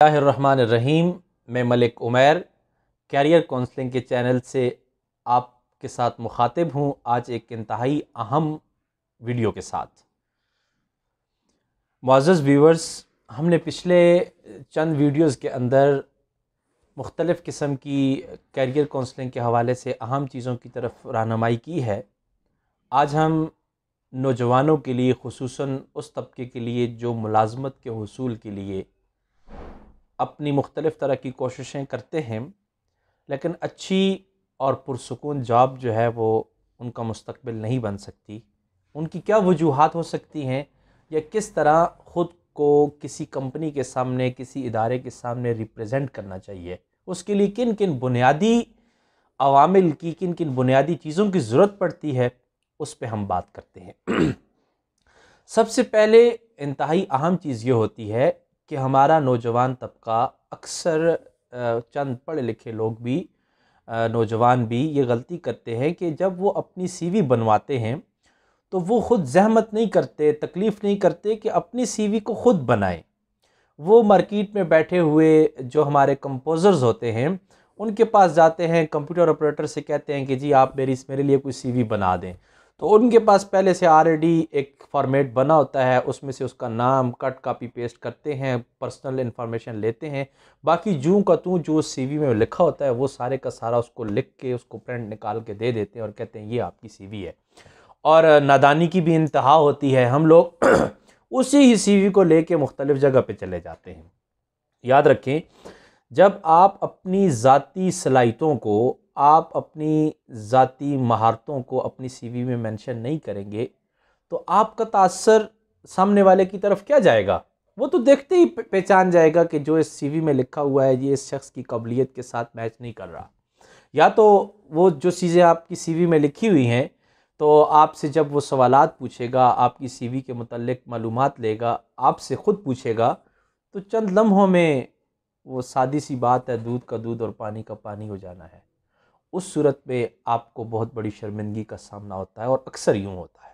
बिस्मिल्लाहिर्रहमानिर्रहीम। मैं Malik Umair career counselling के चैनल से आपके साथ मुखातिब हूँ। आज एक इंतहाई अहम वीडियो के साथ। मुअज़्ज़ज़ व्यूअर्स, हमने पिछले चंद वीडियोज़ के अंदर मुख्तलिफ़ किस्म की कैरियर काउंसलिंग के हवाले से अहम चीज़ों की तरफ रहनुमाई की है। आज हम नौजवानों के लिए, खुसूसन उस तबके के लिए जो मुलाज़मत के हुसूल के लिए अपनी मुख्तलिफ़ तरह की कोशिशें करते हैं, लेकिन अच्छी और पुरसुकून जॉब जो है वो उनका मुस्तकबिल नहीं बन सकती। उनकी क्या वजूहात हो सकती हैं, या किस तरह ख़ुद को किसी कंपनी के सामने, किसी इदारे के सामने रिप्रेजेंट करना चाहिए, उसके लिए किन किन बुनियादी अवामिल की, किन किन बुनियादी चीज़ों की ज़रूरत पड़ती है, उस पर हम बात करते हैं। सबसे पहले इंतहाई अहम चीज़ ये होती है कि हमारा नौजवान तबका अक्सर चंद पढ़े लिखे लोग भी, नौजवान भी ये गलती करते हैं कि जब वो अपनी सीवी बनवाते हैं तो वो ख़ुद ज़हमत नहीं करते, तकलीफ़ नहीं करते कि अपनी सीवी को ख़ुद बनाएं। वो मार्केट में बैठे हुए जो हमारे कंपोज़र्स होते हैं उनके पास जाते हैं, कंप्यूटर ऑपरेटर से कहते हैं कि जी आप मेरे लिए कोई सीवी बना दें। तो उनके पास पहले से ऑलरेडी एक फॉर्मेट बना होता है, उसमें से उसका नाम कट कॉपी पेस्ट करते हैं, पर्सनल इन्फॉर्मेशन लेते हैं, बाकी जूं का तूं जो सीवी में लिखा होता है वो सारे का सारा उसको लिख के उसको प्रिंट निकाल के दे देते हैं और कहते हैं ये आपकी सीवी है। और नादानी की भी इंतहा होती है, हम लोग उसी ही सीवी को लेके मुख्तलिफ़ जगह पे चले जाते हैं। याद रखें, जब आप अपनी ज़ाती सलाहियतों को, आप अपनी ज़ाती महारतों को अपनी सीवी में मेंशन नहीं करेंगे तो आपका तासर सामने वाले की तरफ क्या जाएगा? वो तो देखते ही पहचान जाएगा कि जो इस सीवी में लिखा हुआ है ये इस शख्स की काबिलियत के साथ मैच नहीं कर रहा। या तो वो जो चीज़ें आपकी सीवी में लिखी हुई हैं, तो आपसे जब वो सवालात पूछेगा, आपकी सीवी के मुतल्लिक मालूमात लेगा, आपसे ख़ुद पूछेगा, तो चंद लम्हों में वो सादी सी बात है, दूध का दूध और पानी का पानी हो जाना है। उस सूरत पे आपको बहुत बड़ी शर्मिंदगी का सामना होता है, और अक्सर यूँ होता है।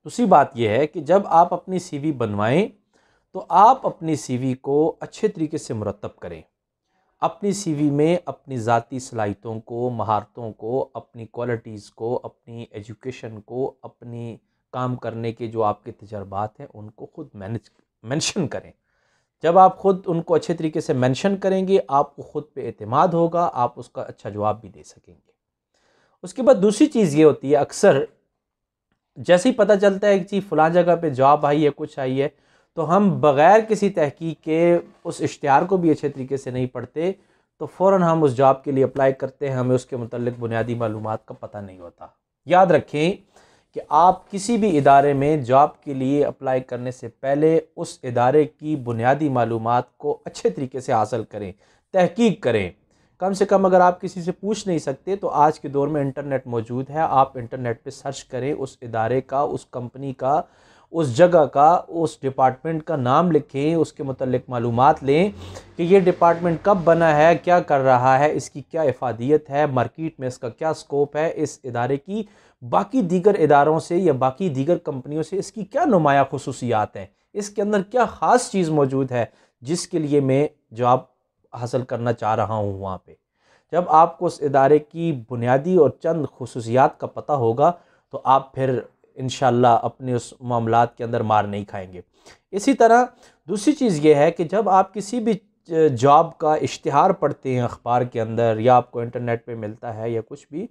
दूसरी बात यह है कि जब आप अपनी सीवी बनवाएं तो आप अपनी सीवी को अच्छे तरीके से मुरतब करें। अपनी सीवी में अपनी ज़ाती सलाहियतों को, महारतों को, अपनी क्वालिटीज़ को, अपनी एजुकेशन को, अपनी काम करने के जो आपके तजर्बात हैं उनको खुद मेंशन करें। जब आप ख़ुद उनको अच्छे तरीके से मेंशन करेंगे, आपको ख़ुद पे एतमाद होगा, आप उसका अच्छा जवाब भी दे सकेंगे। उसके बाद दूसरी चीज़ ये होती है, अक्सर जैसे ही पता चलता है कि फ़लाँ जगह पे जॉब आई है, कुछ आई है, तो हम बग़ैर किसी तहकीक के उस इश्तिहार को भी अच्छे तरीके से नहीं पढ़ते, तो फ़ौरन हम उस जॉब के लिए अप्लाई करते हैं, हमें उसके मुतल्लिक़ बुनियादी मालूमात का पता नहीं होता। याद रखें कि आप किसी भी इदारे में जॉब के लिए अप्लाई करने से पहले उस इदारे की बुनियादी मालूमात को अच्छे तरीके से हासिल करें, तहकीक करें। कम से कम अगर आप किसी से पूछ नहीं सकते तो आज के दौर में इंटरनेट मौजूद है, आप इंटरनेट पे सर्च करें, उस इदारे का, उस कंपनी का, उस जगह का, उस डिपार्टमेंट का नाम लिखें, उसके मुतल्लिक़ मालूमात लें कि ये डिपार्टमेंट कब बना है, क्या कर रहा है, इसकी क्या इफ़ादियत है, मार्केट में इसका क्या स्कोप है, इस इदारे की बाकी दीगर इदारों से या बाकी दीगर कंपनियों से इसकी क्या नुमाया खुसूसियात हैं, इसके अंदर क्या ख़ास चीज़ मौजूद है जिसके लिए मैं जॉब हासिल करना चाह रहा हूँ वहाँ पे। जब आपको उस इदारे की बुनियादी और चंद खुसूसियात का पता होगा तो आप फिर इंशाअल्लाह अपने उस मामलात के अंदर मार नहीं खाएंगे। इसी तरह दूसरी चीज़ ये है कि जब आप किसी भी जॉब का इश्तिहार पढ़ते हैं अखबार के अंदर, या आपको इंटरनेट पे मिलता है या कुछ भी,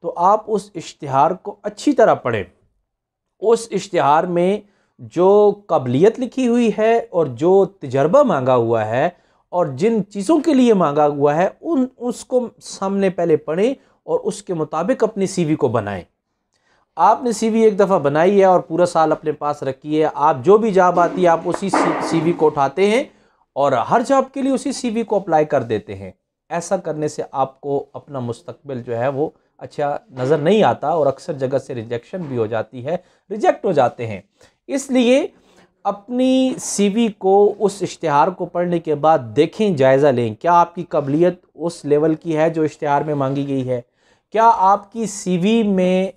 तो आप उस इश्तिहार को अच्छी तरह पढ़ें। उस इश्तिहार में जो काबिलियत लिखी हुई है और जो तजर्बा मांगा हुआ है और जिन चीज़ों के लिए मांगा हुआ है उसको सामने पहले पढ़ें और उसके मुताबिक अपनी सीवी को बनाएं। आपने सीवी एक दफ़ा बनाई है और पूरा साल अपने पास रखी है, आप जो भी जॉब आती है आप उसी सीवी को उठाते हैं और हर जॉब के लिए उसी सीवी को अप्लाई कर देते हैं। ऐसा करने से आपको अपना मुस्तकबिल जो है वो अच्छा नज़र नहीं आता और अक्सर जगह से रिजेक्शन भी हो जाती है, रिजेक्ट हो जाते हैं। इसलिए अपनी सीवी को, उस इश्तिहार को पढ़ने के बाद देखें, जायज़ा लें, क्या आपकी काबिलियत उस लेवल की है जो इश्तिहार में मांगी गई है? क्या आपकी सीवी में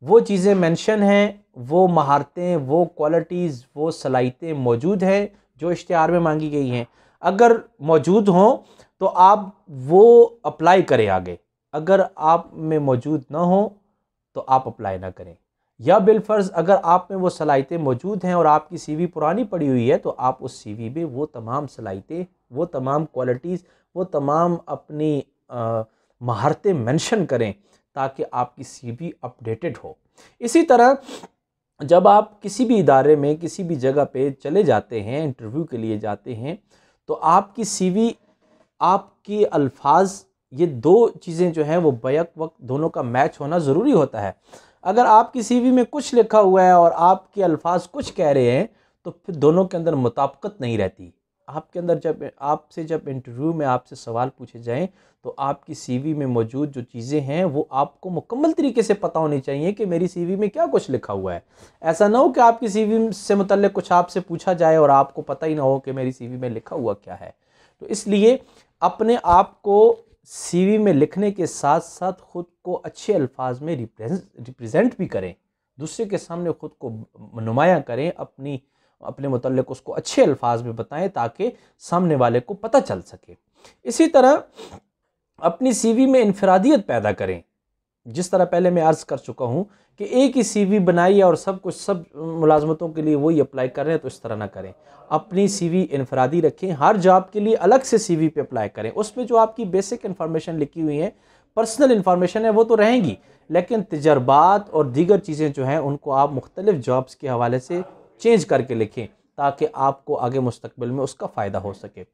वो चीज़ें मेंशन हैं, वो महारतें, वो क्वालिटीज़, वो सलाहियतें मौजूद हैं जो इश्तिहार में मांगी गई हैं? अगर मौजूद हों तो आप वो अप्लाई करें आगे, अगर आप में मौजूद ना हो तो आप अप्लाई ना करें। या बिलफर्ज अगर आप में वो सलाहियतें मौजूद हैं और आपकी सीवी पुरानी पड़ी हुई है तो आप उस सीवी में वो तमाम सलाहियतें, वो तमाम क्वालिटीज़, वो तमाम अपनी महारतें मेंशन करें ताकि आपकी सीवी अपडेटेड हो। इसी तरह जब आप किसी भी इदारे में, किसी भी जगह पे चले जाते हैं, इंटरव्यू के लिए जाते हैं, तो आपकी सीवी, आपके अल्फाज, ये दो चीज़ें जो हैं वो बैक वक्त दोनों का मैच होना ज़रूरी होता है। अगर आपकी सीवी में कुछ लिखा हुआ है और आपके अल्फाज कुछ कह रहे हैं तो फिर दोनों के अंदर मुताबिकत नहीं रहती। आपके अंदर जब इंटरव्यू में आपसे सवाल पूछे जाएं तो आपकी सीवी में मौजूद जो चीज़ें हैं वो आपको मुकम्मल तरीके से पता होनी चाहिए कि मेरी सीवी में क्या कुछ लिखा हुआ है। ऐसा ना हो कि आपकी सीवी से मुतल्लिक कुछ आपसे पूछा जाए और आपको पता ही ना हो कि मेरी सीवी में लिखा हुआ क्या है। तो इसलिए अपने आप को सीवी में लिखने के साथ साथ ख़ुद को अच्छे अल्फाज में रिप्रेजेंट भी करें, दूसरे के सामने ख़ुद को नुमायाँ करें, अपने मुतल्लिक उसको अच्छे अल्फाज में बताएं ताकि सामने वाले को पता चल सके। इसी तरह अपनी सीवी में इनफरादियत पैदा करें। जिस तरह पहले मैं अर्ज़ कर चुका हूँ कि एक ही सीवी बनाई और सब मुलाजमतों के लिए वही अप्लाई कर रहे हैं, तो इस तरह ना करें। अपनी सीवी इनफरादी रखें, हर जॉब के लिए अलग से सीवी पे अप्लाई करें। उसमें जो आपकी बेसिक इन्फॉर्मेशन लिखी हुई है, पर्सनल इन्फॉर्मेशन है, वो तो रहेंगी, लेकिन तजर्बात और दीगर चीज़ें जो हैं उनको आप मुख्तलिफ जॉब्स के हवाले से चेंज करके लिखें ताकि आपको आगे मुस्तकबिल में उसका फ़ायदा हो सके।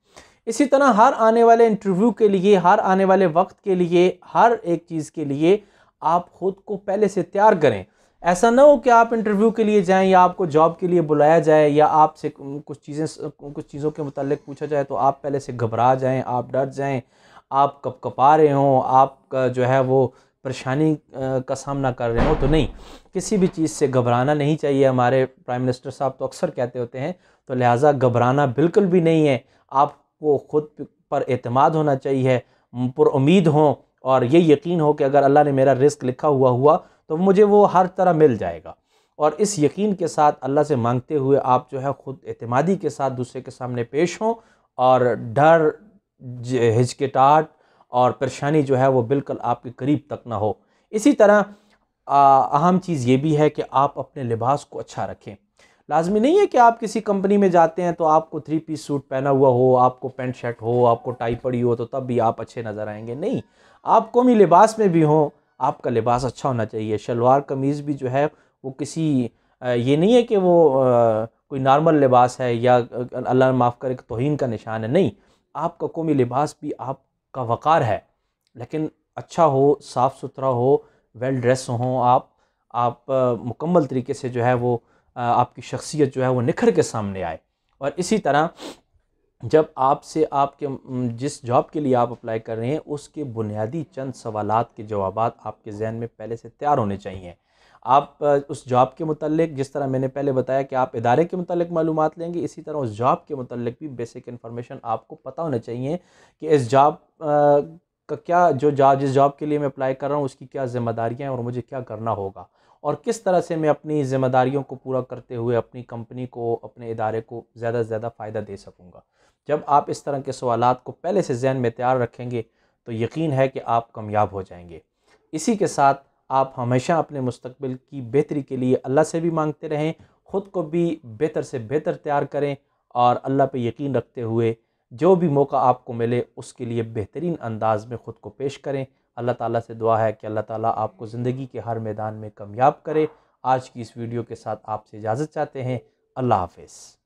इसी तरह हर आने वाले इंटरव्यू के लिए, हर आने वाले वक्त के लिए, हर एक चीज़ के लिए आप ख़ुद को पहले से तैयार करें। ऐसा ना हो कि आप इंटरव्यू के लिए जाएं या आपको जॉब के लिए बुलाया जाए या आपसे कुछ चीज़ों के मुताल्लिक पूछा जाए तो आप पहले से घबरा जाएं, आप डर जाएं, आप कँपकँपा रहे हों, आपका जो है वो परेशानी का सामना कर रहे हो। तो नहीं, किसी भी चीज़ से घबराना नहीं चाहिए। हमारे प्राइम मिनिस्टर साहब तो अक्सर कहते होते हैं, तो लिहाजा घबराना बिल्कुल भी नहीं है। आपको ख़ुद पर एतमाद होना चाहिए, पुरुम्मीद हों और ये यकीन हो कि अगर अल्लाह ने मेरा रिस्क लिखा हुआ तो मुझे वो हर तरह मिल जाएगा। और इस यकीन के साथ अल्लाह से मांगते हुए आप जो है ख़ुद एतमादी के साथ दूसरे के सामने पेश हों और डर, हिचकिचाहट और परेशानी जो है वो बिल्कुल आपके करीब तक ना हो। इसी तरह अहम चीज़ ये भी है कि आप अपने लिबास को अच्छा रखें। लाज़मी नहीं है कि आप किसी कंपनी में जाते हैं तो आपको 3 पीस सूट पहना हुआ हो, आपको पैंट शर्ट हो, आपको टाई पड़ी हो तो तब भी आप अच्छे नज़र आएंगे। नहीं, आप कौमी लिबास में भी हों, आपका लिबास अच्छा होना चाहिए। शलवार कमीज़ भी जो है वो किसी ये नहीं है कि वो कोई नॉर्मल लिबास है या अल्लाह माफ़ करे तौहीन का निशान है। नहीं, आपका कौमी लिबास भी आपका वक़ार है, लेकिन अच्छा हो, साफ़ सुथरा हो, वेल ड्रेस हों आप मुकम्मल तरीके से जो है वो आपकी शख्सियत जो है वो निखर के सामने आए। और इसी तरह जब आपसे आपके जिस जॉब के लिए आप अप्लाई कर रहे हैं उसके बुनियादी चंद सवालात के जवाबात आपके ज़हन में पहले से तैयार होने चाहिए। आप उस जॉब के मुतल्लिक, जिस तरह मैंने पहले बताया कि आप इदारे के मुतल्लिक मालूमात लेंगे, इसी तरह उस जॉब के मुतल्लिक भी बेसिक इन्फॉर्मेशन आपको पता होना चाहिए कि इस जॉब का क्या, जिस जॉब के लिए मैं अप्लाई कर रहा हूँ उसकी क्या ज़िम्मेदारियाँ हैं और मुझे क्या करना होगा और किस तरह से मैं अपनी ज़िम्मेदारियों को पूरा करते हुए अपनी कंपनी को, अपने इदारे को ज़्यादा से ज़्यादा फ़ायदा दे सकूँगा। जब आप इस तरह के सवालात को पहले से ज़हन में तैयार रखेंगे तो यकीन है कि आप कामयाब हो जाएंगे। इसी के साथ आप हमेशा अपने मुस्तकबिल की बेहतरी के लिए अल्लाह से भी मांगते रहें, ख़ुद को भी बेहतर से बेहतर तैयार करें और अल्लाह पे यकीन रखते हुए जो भी मौका आपको मिले उसके लिए बेहतरीन अंदाज में ख़ुद को पेश करें। अल्लाह ताला से दुआ है कि अल्लाह ताला आपको ज़िंदगी के हर मैदान में कामयाब करे। आज की इस वीडियो के साथ आपसे इजाज़त चाहते हैं। अल्लाह हाफ़िज़।